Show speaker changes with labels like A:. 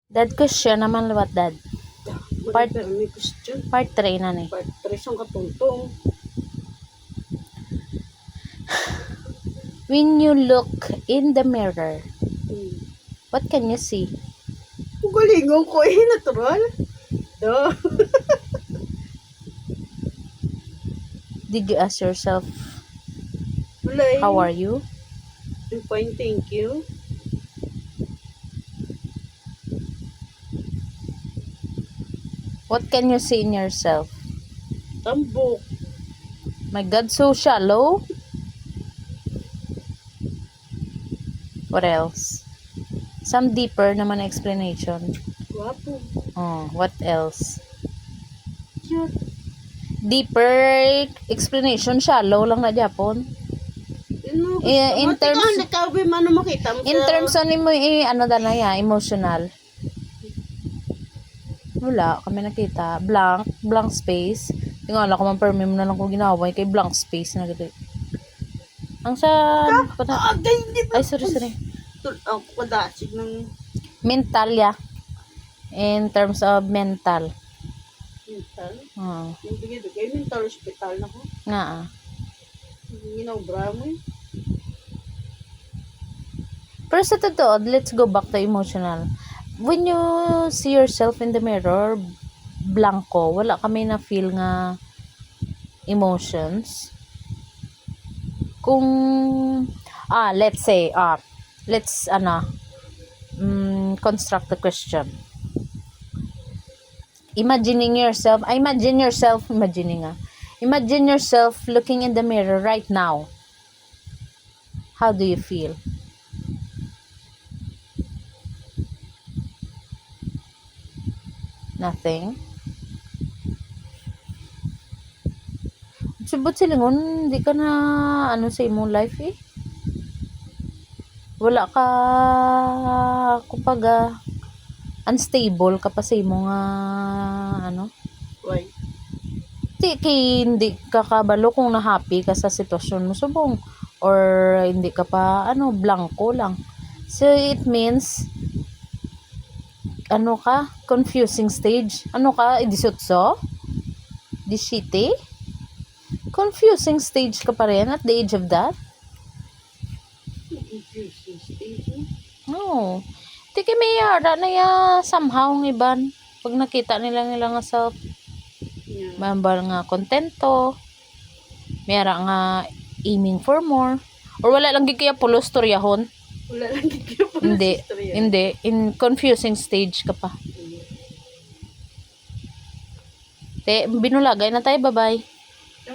A: Dad question naman lawat dad. Part-
B: May question.
A: Part 3 na ni.
B: Part 3 ang katuntong.
A: When you look in the mirror,
B: Hmm.
A: what can you see?
B: Galingon ko natural. Duh.
A: Did you ask yourself,
B: Wala eh.
A: how are you?
B: I'm fine, thank you.
A: What can you see in yourself?
B: Tambok.
A: My God, so shallow. What else? Some deeper naman na explanation.
B: Guwapo.
A: Oh, what else?
B: Cute.
A: Deeper explanation, shallow lang na Japon. In terms-
B: Nakabi man makita mo
A: In terms on mo ano na ya, emotional. Wala kami nakita. Blank space. Tingala ko man permi mo na lang ko ginawa kay blank space na gito. Ang sa ay sorry.
B: Ako kadasig ng
A: Mental ya. In terms of mental.
B: mental.
A: Oh,
B: Yung bigay mental hospital na ko.
A: nga.
B: Ginobra mo eh.
A: Pero sa totoo, let's go back to emotional. When you see yourself in the mirror, blanco, wala kami na feel nga emotions. Kung let's say let's construct the question. Imagine yourself looking in the mirror right now. How do you feel? Nothing. Subot silingon, hindi ka na sa imong life eh. Wala ka kumbaga unstable ka pa sa imong
B: Why?
A: hindi ka kabalo kung na happy ka sa sitwasyon mo subong or hindi ka pa blanco lang. So it means confusing stage. Disutso? Disiti? Confusing stage ka pa rin at the age of that?
B: Confusing stage.
A: No. Di kay may yara na somehow ng iban. Pag nakita nila nga self,
B: Yeah.
A: mambal nga kontento, mayara nga aiming for more, or wala lang gid kaya pulo storyahon.
B: Wala lang gigil po
A: Hindi. In confusing stage ka pa. Te, binulagay na tayo. Bye-bye.